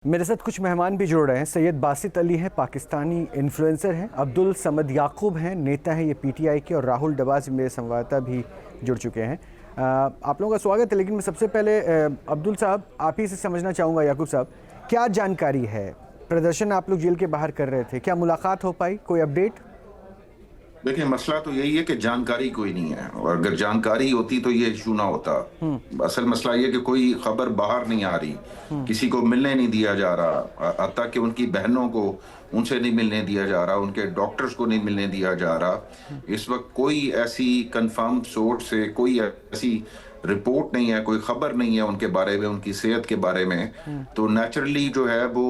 मेरे साथ कुछ मेहमान भी जुड़ रहे हैं। सैयद बासित अली हैं, पाकिस्तानी इन्फ्लुएंसर हैं। अब्दुल समद याकूब हैं, नेता हैं ये पीटीआई के। और राहुल डबाज मेरे संवाददाता भी जुड़ चुके हैं। आप लोगों का स्वागत है। लेकिन मैं सबसे पहले अब्दुल साहब आप ही से समझना चाहूँगा, याकूब साहब क्या जानकारी है? प्रदर्शन आप लोग जेल के बाहर कर रहे थे, क्या मुलाकात हो पाई? कोई अपडेट? देखिए, मसला तो यही है कि जानकारी कोई नहीं है, और अगर जानकारी होती तो ये इशू ना होता। असल मसला ये कि कोई खबर बाहर नहीं आ रही, किसी को मिलने नहीं दिया जा रहा, हत्ता कि उनकी बहनों को उनसे नहीं मिलने दिया जा रहा, उनके डॉक्टर्स को नहीं मिलने दिया जा रहा। इस वक्त कोई ऐसी कंफर्म सोर्स से कोई ऐसी रिपोर्ट नहीं है, कोई खबर नहीं है उनके बारे में, उनकी सेहत के बारे में। तो नेचुरली जो है वो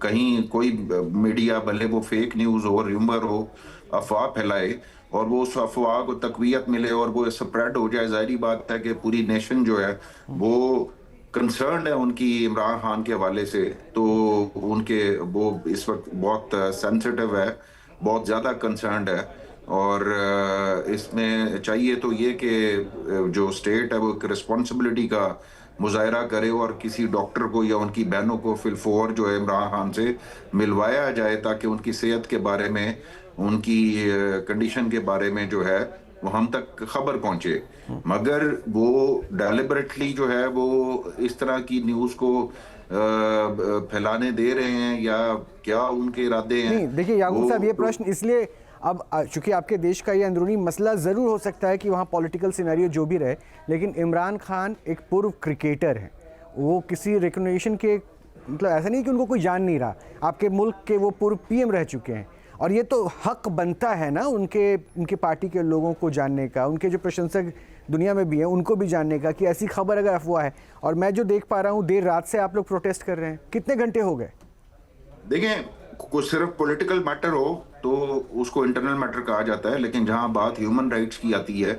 कहीं कोई मीडिया, भले वो फेक न्यूज़ हो, र्यूमर हो, अफवाह फैलाए और वो उस अफवाह को तकवीयत मिले और वो स्प्रेड हो जाए, जाहिर बात है कि पूरी नेशन जो है वो कंसर्न है उनकी इमरान खान के हवाले से। तो उनके वो इस वक्त बहुत सेंसिटिव है, बहुत ज़्यादा कंसर्न है। और इसमें चाहिए तो ये कि जो स्टेट है वो एक रिस्पॉन्सिबिलिटी का मुजाहरा करे और किसी डॉक्टर को या उनकी बहनों को फिलफोर जो है इमरान खान से मिलवाया जाए, ताकि उनकी सेहत के बारे में, उनकी कंडीशन के बारे में जो है वो हम तक खबर पहुंचे। मगर वो डेलिबरेटली जो है वो इस तरह की न्यूज़ को फैलाने दे रहे हैं, या क्या उनके इरादे हैं? नहीं, देखिए याकूब साहब, ये प्रश्न इसलिए, अब चूंकि आपके देश का ये अंदरूनी मसला ज़रूर हो सकता है कि वहाँ पॉलिटिकल सिनेरियो जो भी रहे, लेकिन इमरान खान एक पूर्व क्रिकेटर हैं। वो किसी रिकग्निशन के, मतलब ऐसा नहीं कि उनको कोई जान नहीं रहा। आपके मुल्क के वो पूर्व पीएम रह चुके हैं, और ये तो हक बनता है ना उनके पार्टी के लोगों को जानने का, उनके जो प्रशंसक दुनिया में भी हैं उनको भी जानने का कि ऐसी खबर अगर अफवाह है। और मैं जो देख पा रहा हूँ, देर रात से आप लोग प्रोटेस्ट कर रहे हैं। कितने घंटे हो गए? देखें, कुछ सिर्फ पॉलिटिकल मैटर हो तो उसको इंटरनल मैटर कहा जाता है, लेकिन जहां बात ह्यूमन राइट्स की आती है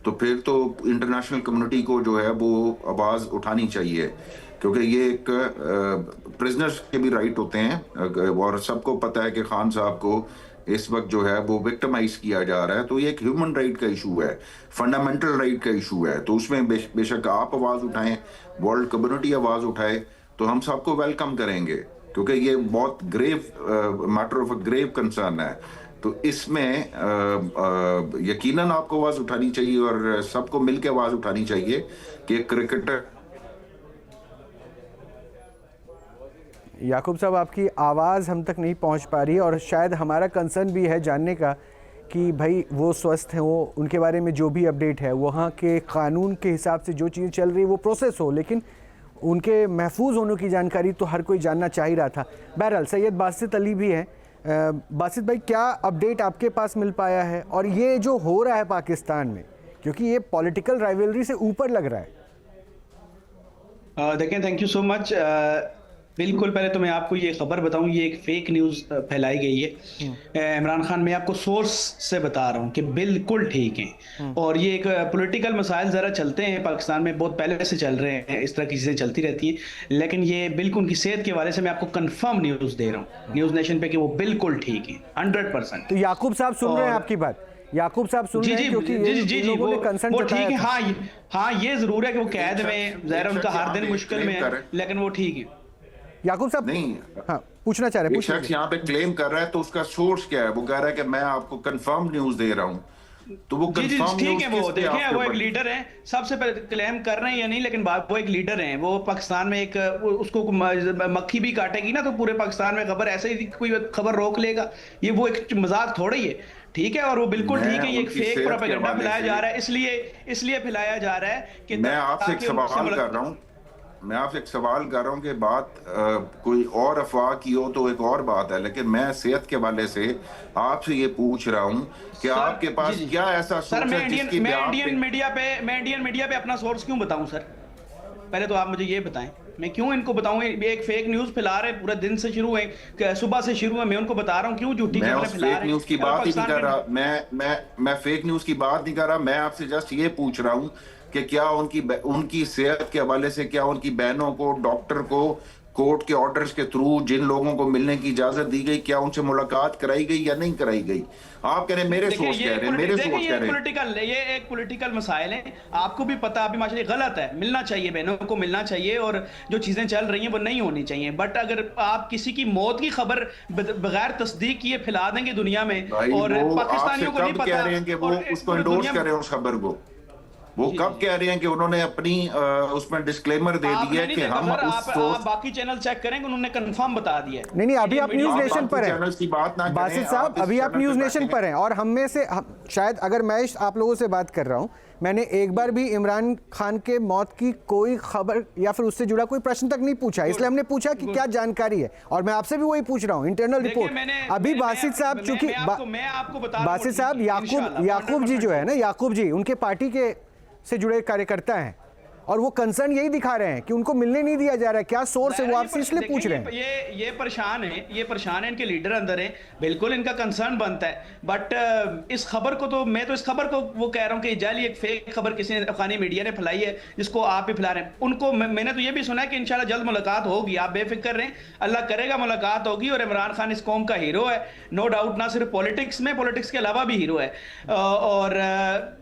तो फिर तो इंटरनेशनल कम्युनिटी को जो है वो आवाज़ उठानी चाहिए, क्योंकि ये एक प्रिजनर्स के भी राइट होते हैं। और सबको पता है कि खान साहब को इस वक्त जो है वो विक्टिमाइज किया जा रहा है। तो ये एक ह्यूमन राइट का इशू है, फंडामेंटल राइट का इशू है। तो उसमें बेशक आप आवाज़ उठाएं, वर्ल्ड कम्युनिटी आवाज़ उठाए, तो हम सबको वेलकम करेंगे, क्योंकि ये बहुत grave matter of grave concern है। तो इसमें यकीनन आपको आवाज़ उठानी चाहिए और सबको मिलकर आवाज़ उठानी चाहिए कि क्रिकेटर। याकूब साहब, आपकी आवाज़ हम तक नहीं पहुंच पा रही है, और शायद हमारा कंसर्न भी है जानने का कि भाई वो स्वस्थ हैं, वो उनके बारे में जो भी अपडेट है वहाँ के कानून के हिसाब से जो चीज़ चल रही है वो प्रोसेस हो, लेकिन उनके महफूज होने की जानकारी तो हर कोई जानना चाह ही रहा था। बहरहाल सैयद बासित अली भी हैं। बासित भाई, क्या अपडेट आपके पास मिल पाया है? और ये जो हो रहा है पाकिस्तान में, क्योंकि ये पॉलिटिकल राइवलरी से ऊपर लग रहा है। देखें, थैंक यू सो मच। बिल्कुल, पहले तो मैं आपको ये खबर बताऊं, ये एक फेक न्यूज़ फैलाई गई है इमरान खान। मैं आपको सोर्स से बता रहा हूं कि बिल्कुल ठीक है। और ये एक पॉलिटिकल मसाइल ज़रा चलते हैं पाकिस्तान में, बहुत पहले से चल रहे हैं, इस तरह की चीज़ें चलती रहती हैं, लेकिन ये बिल्कुल उनकी सेहत के हवाले से मैं आपको कंफर्म न्यूज़ दे रहा हूँ न्यूज़ नेशन पे कि वो बिल्कुल ठीक है 100%। तो याकूब साहब सुन रहे हैं आपकी बात? याकूब साहब सुन रहे हैं? क्योंकि जी वो ठीक है। हाँ, ये जरूर है कि वो कैद में, ज़ाहिर उनका हर दिन मुश्किल में है, लेकिन वो ठीक है। याकूब साहब नहीं, हाँ, पूछना चाह रहे हैं। शख्स यहाँ पे क्लेम कर रहा है तो उसका सोर्स क्या है? वो कह रहा है कि मैं आपको कंफर्म न्यूज़ दे रहा हूँ। तो वो जी ठीक है, वो देखें, वो एक लीडर हैं, सबसे पहले क्लेम कर रहे हैं या नहीं, लेकिन बात, वो एक लीडर हैं। वो पाकिस्तान में एक उसको मक्खी भी काटेगी ना तो पूरे पाकिस्तान में खबर ऐसे ही कोई खबर रोक लेगा। ये वो एक मजाक थोड़ा ही है, ठीक है। और वो बिल्कुल ठीक है, ये एक फेक प्रोपेगेंडा फैलाया जा रहा है, इसलिए फैलाया जा रहा है कि मैं आपसे एक सवाल कर रहा हूँ, कि बात कोई और अफवाह की हो तो एक और बात है, लेकिन मैं सेहत के हवाले से आपसे ये पूछ रहा हूँ कि आपके पास क्या ऐसा सोर्स है जिसकी मैं इंडियन मीडिया पे अपना सोर्स क्यों बताऊं सर? पहले तो आप मुझे ये बताएं, मैं क्यों इनको बताऊं? ये एक फेक न्यूज़ फैला रहे, पूरा दिन से शुरू है, सुबह से शुरू है, मैं उनको बता रहा हूं क्यों झूठी खबरें फैला रहे हैं। न्यूज़ की बात ही नहीं कर रहा मैं फेक न्यूज़ की बात नहीं कर रहा। मैं आपसे जस्ट ये पूछ रहा हूँ कि क्या उनकी सेहत के हवाले से, क्या उनकी बहनों को, डॉक्टर को कोर्ट के ऑर्डर्स के थ्रू जिन लोगों को मिलने की इजाजत दी गई, क्या उनसे मुलाकात कराई गई या नहीं कराई गई? आप कह रहे हैं मेरे सोच कह रहे हैं, मेरे सोच कह रहे हैं। ये एक पॉलिटिकल मसाइल है, आपको भी पता, अभी माशाल्लाह गलत है, मिलना चाहिए, बहनों को मिलना चाहिए और जो चीजें चल रही हैं वो नहीं होनी चाहिए। बट अगर आप किसी की मौत की खबर बगैर तस्दीक किए फैला देंगे दुनिया में, और पाकिस्तानियों को नहीं पता, कह रहे हैं कि वो उसको एंडोर्स कर रहे हैं उस खबर को, वो कब कह रहे हैं कि उन्होंने अपनी उसमें डिस्क्लेमर दे दिया है कि हम आप बाकी चैनल चेक करेंगे, उन्होंने कंफर्म बता दिया है। नहीं, अभी आप न्यूज नेशन पर हैं चैनल की बात ना करें बासित साहब, अभी आप न्यूज नेशन पर हैं और हम में से शायद, अगर मैं आप लोगों से बात कर रहा हूं, मैंने एक बार भी इमरान खान के मौत की कोई खबर या फिर उससे जुड़ा कोई प्रश्न तक नहीं पूछा, इसलिए हमने पूछा कि क्या जानकारी है, और मैं आपसे भी वही पूछ रहा हूं, इंटरनल रिपोर्ट। अभी बासित साहब, चूंकि बासित साहब याकूब जी जो है ना, याकूब जी उनके पार्टी के से जुड़े कार्यकर्ता हैं और वो कंसर्न यही दिखा रहे हैं कि उनको मिलने नहीं दिया जा रहा है। क्या सोर्स है वो आपसे इसलिए पूछ रहे हैं? ये परेशान है, ये परेशान है, इनके लीडर अंदर है, बिल्कुल इनका कंसर्न बनता है। बट इस खबर को तो मैं तो इस खबर को वो कह रहा हूं कि जाली एक फेक खबर किसी अफगानी मीडिया ने फैलाई है, जिसको आप भी फैला रहे हैं। उनको मैंने तो ये भी सुना है कि इंशाल्लाह जल्द मुलाकात होगी, आप बेफिक्र रहें, अल्लाह करेगा मुलाकात होगी। और इमरान खान इस कौम का हीरो है, नो डाउट, ना सिर्फ पॉलिटिक्स में, पॉलिटिक्स के अलावा भी हीरो है। और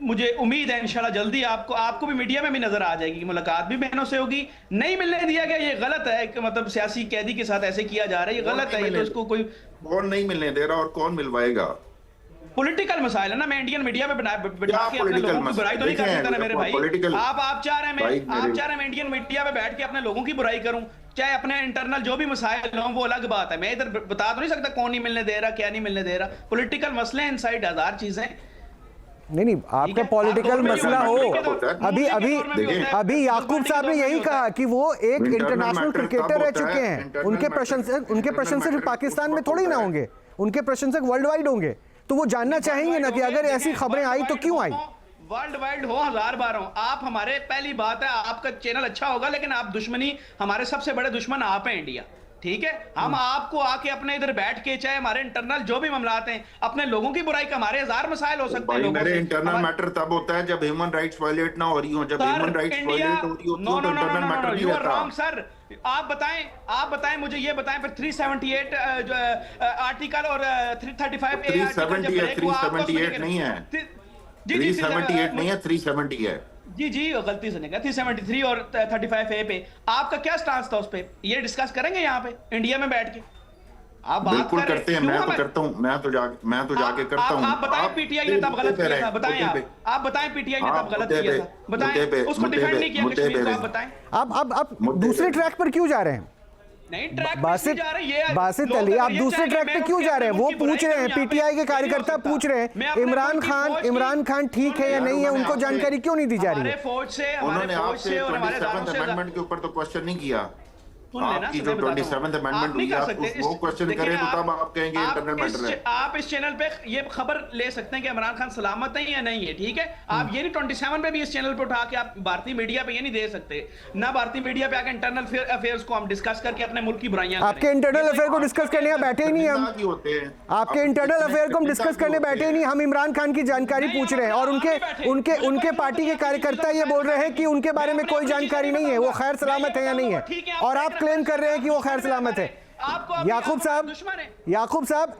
मुझे उम्मीद है इंशाल्लाह जल्दी आपको भी मीडिया में भी नजर आ जाएगी, मुलाकात भी से होगी। नहीं मिलने दिया गया, ये गलत है कि मतलब सियासी कैदी के साथ ऐसे किया जा रहा है, ये गलत है। ये तो इसको कोई कौन नहीं मिलने दे रहा और कौन मिलवाएगा? पॉलिटिकल मसाइल है ना, मैं इंडियन मीडिया में बिठा के अपने लोगों की बुराई तो नहीं कर सकता ना मेरे भाई। आप चाह रहे हैं मैं इंडियन मीडिया में बैठ के अपने लोगों की बुराई करूं, चाहे अपने इंटरनल जो भी मसाइल हों, वो अलग बात है। मैं इधर बता तो नहीं सकता कौन नहीं मिलने दे रहा, क्या नहीं मिलने दे रहा। पॉलिटिकल मसले इनसाइड हजार चीजें। नहीं, आपका पॉलिटिकल मसला हो, अभी याकूब साहब ने यही कहा कि वो एक इंटरनेशनल क्रिकेटर रह चुके हैं, उनके प्रशंसक पाकिस्तान में थोड़ी ना होंगे, उनके प्रशंसक वर्ल्ड वाइड होंगे, तो वो जानना चाहेंगे ना कि अगर ऐसी खबरें आई तो क्यों आई। वर्ल्ड वाइड हो, हजार बार हो, आप हमारे, पहली बात है आपका चैनल अच्छा होगा, लेकिन आप दुश्मनी, हमारे सबसे बड़े दुश्मन आप हैं इंडिया, ठीक है। हम आपको आके अपने इधर बैठ के, चाहे हमारे इंटरनल जो भी मामलात हैं, अपने लोगों की बुराई का, हमारे हजार मसाइल हो सकते हैं। मेरे इंटरनल मैटर तब होता है जब ह्यूमन राइट्स वायलेट ना हो रही हो, जब ह्यूमन राइट्स वायलेट हो रही हो तो इंटरनल मैटर नहीं होता। सर आप बताएं मुझे, ये बताएं फिर 378 आर्टिकल और 335 378 नहीं है, 378 नहीं है, 370 है। जी गलती से नहीं, 373 और 35A पे आपका क्या स्टांस था उस पे, ये डिस्कस करेंगे यहाँ पे इंडिया में बैठ के। आप बिल्कुल करते हैं, मैं तो करता हूँ, मैं तो जाके करता हूँ। आप बताएं पीटीआई ने तब गलत किया था, बताएं आप बताएं पीटीआई ने तब गलत किया था, बताएं, उसको डिफेंड नहीं किया कश्मीर को, आप बताएं। आप दूसरे ट्रैक पर क्यों जा रहे हैं? बासित अली, आप दूसरे ट्रैक पे क्यों जा रहे हैं? वो पूछ रहे हैं, पीटीआई के कार्यकर्ता पूछ रहे हैं इमरान खान ठीक है या नहीं है, उनको जानकारी क्यों नहीं दी जा रही है? उन्होंने आपसे 27th अमेंडमेंट के ऊपर तो क्वेश्चन नहीं किया, आपकी जो 27th अमेंडमेंट हुई है वो क्वेश्चन करें तो तब आप कहेंगे इंटरनल मैटर है। आप इस चैनल पे ये खबर ले सकते हैं कि इमरान खान सलामत है या नहीं है, ठीक है। आप ये नहीं 27 पे भी इस चैनल पे उठा के आप भारतीय मीडिया पे ये नहीं दे सकते ना, भारतीय मीडिया पे आके इंटरनल अफेयर्स को हम डिस्कस करके अपने मुल्क की बुराइयां। आपके इंटरनल अफेयर को डिस्कस करने बैठे ही नहीं हम, आपके इंटरनल अफेयर को हम डिस्कस करने बैठे ही नहीं, हम इमरान खान की जानकारी पूछ रहे हैं और उनके पार्टी के कार्यकर्ता ये बोल रहे हैं कि उनके बारे में कोई जानकारी नहीं है, वो खैर सलामत है या नहीं है, और आप क्लेम कर रहे हैं कि वो खैर सलामत है। याकूब साहब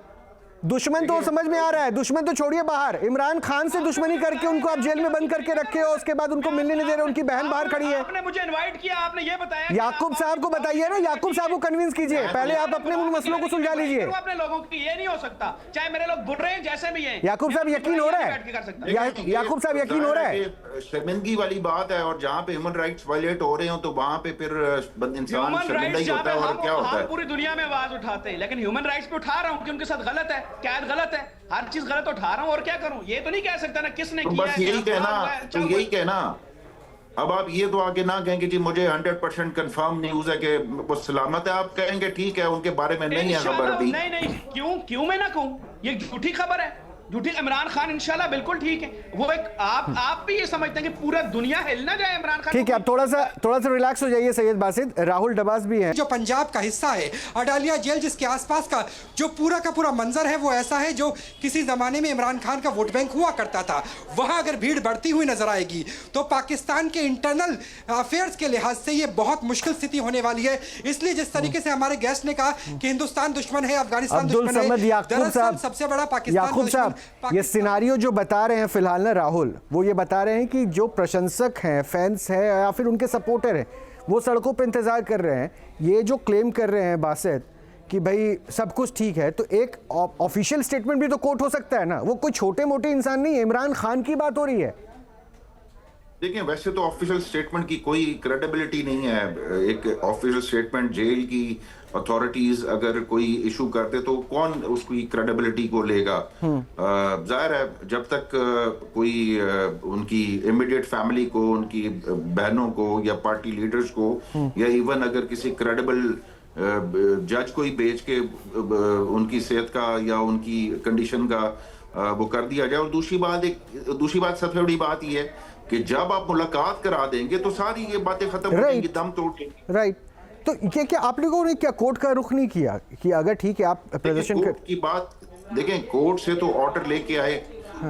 दुश्मन तो समझ में आ रहा है, दुश्मन तो छोड़िए बाहर, इमरान खान से दुश्मनी करके उनको आप जेल में बंद करके रखे हो, उसके बाद उनको मिलने नहीं दे रहे, उनकी बहन बाहर खड़ी है। आपने मुझे इनवाइट किया, आपने ये बताया, याकूब साहब को बताइए ना, याकूब साहब को कन्विंस कीजिए, पहले आप अपने उन मसलों को सुलझा लीजिए। अपने लोगों की ये नहीं हो सकता, चाहे मेरे लोग बुरे हैं जैसे भी हैं। याकूब साहब यकीन हो रहा है, याकूब साहब यकीन हो रहा है, शर्मिंदगी वाली बात है, और जहाँ पे ह्यूमन राइट्स वायलेट हो रहे हो तो वहाँ पे फिर इंसान शर्मिंदा ही होता है, और क्या होता है। पूरी दुनिया में आवाज उठाते हैं, लेकिन ह्यूमन राइट्स पे उठा रहा हूँ कि उनके साथ गलत है, कैद गलत है, हर चीज गलत उठा रहा हूं, और क्या करूं? ये तो नहीं कह सकता ना किसने किया बस यही कहना। अब आप ये तो आगे ना कहेंगे जी मुझे 100% कंफर्म न्यूज़ है कि वो सलामत है, आप कहेंगे ठीक है उनके बारे में नहीं है खबर अभी। नहीं क्यों मैं ना कहूं, ये झूठी खबर है, झूठी। इमरान खान इंशाल्लाह बिल्कुल ठीक है। वो एक आप भी ये समझते हैं कि पूरा दुनिया हिल ना जाए इमरान खान। ठीक है, आप थोड़ा सा रिलैक्स हो जाइए सैयद बासित। राहुल डबास भी है। जो पंजाब का हिस्सा है अडालिया जेल, जिसके आसपास का पूरा मंजर है वो ऐसा है जो किसी जमाने में इमरान खान का वोट बैंक हुआ करता था। वहां अगर भीड़ बढ़ती हुई नजर आएगी तो पाकिस्तान के इंटरनल अफेयर्स के लिहाज से ये बहुत मुश्किल स्थिति होने वाली है। इसलिए जिस तरीके से हमारे गेस्ट ने कहा कि हिंदुस्तान दुश्मन है, अफगानिस्तान दुश्मन है, दरअसल सबसे बड़ा पाकिस्तान याकूब साहब, ये सिनारियो जो बता रहे हैं फिलहाल ना राहुल, वो ये बता रहे हैं कि जो प्रशंसक हैं, फैंस हैं या फिर उनके सपोर्टर हैं, वो सड़कों पर इंतजार कर रहे हैं। ये जो क्लेम कर रहे हैं बासित कि भाई सब कुछ ठीक है, तो एक ऑफिशियल स्टेटमेंट भी तो कोर्ट हो सकता है ना। वो कोई छोटे मोटे इंसान नहीं है, इमरान खान की बात हो रही है। देखिए, वैसे तो ऑफिशियल स्टेटमेंट की कोई क्रेडिबिलिटी नहीं है। एक ऑफिशियल स्टेटमेंट जेल की अथॉरिटीज अगर कोई इशू करते तो कौन उसकी क्रेडिबिलिटी को लेगा। जाहिर है जब तक कोई उनकी इमीडिएट फैमिली को, उनकी बहनों को या पार्टी लीडर्स को या इवन अगर किसी क्रेडिबल जज को ही भेज के उनकी सेहत का या उनकी कंडीशन का वो कर दिया जाए। और दूसरी बात सबसे बड़ी बात यह है कि जब आप मुलाकात करा देंगे तो सारी ये बातें खत्म हो जाएंगी, दम तोड़ देंगे। राइट। तो ये क्या आप लोगों ने क्या कोर्ट का रुख नहीं किया कि अगर ठीक है आप प्रदर्शन कर की बात देखें, कोर्ट से तो ऑर्डर लेके आए।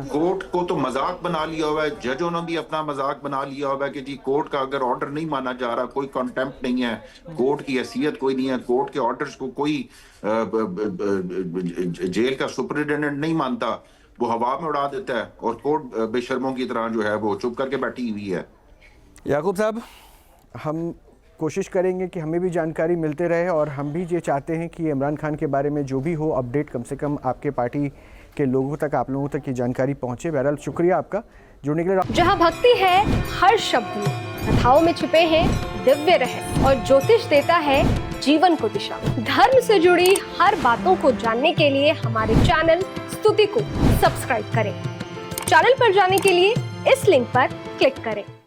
कोर्ट को तो मजाक बना लिया हुआ है, जजों ने भी अपना मजाक बना लिया हुआ है कि जी कोर्ट का अगर ऑर्डर नहीं माना जा रहा, कोई कंटेम्प्ट नहीं है, कोर्ट की हैसियत कोई नहीं है, कोर्ट के ऑर्डर्स को कोई जेल का सुपरिटेंडेंट नहीं मानता, वो हवा में उड़ा देता है और कोर्ट बेशर्मों की तरह जो है वो चुप करके बैठी हुई है। याकूब साहब, हम कोशिश करेंगे कि हमें भी जानकारी मिलते रहे और हम भी ये चाहते हैं कि इमरान खान के बारे में जो भी हो अपडेट कम से कम आपके पार्टी के लोगों तक, आप लोगों तक ये जानकारी पहुंचे। बहरहाल शुक्रिया आपका जुड़ने के लिए। जहां भक्ति है हर शब्द में, कथाओं में छिपे हैं दिव्य रहस्य और ज्योतिष देता है जीवन को दिशा। धर्म से जुड़ी हर बातों को जानने के लिए हमारे चैनल स्तुति को सब्सक्राइब करें। चैनल पर जाने के लिए इस लिंक पर क्लिक करें।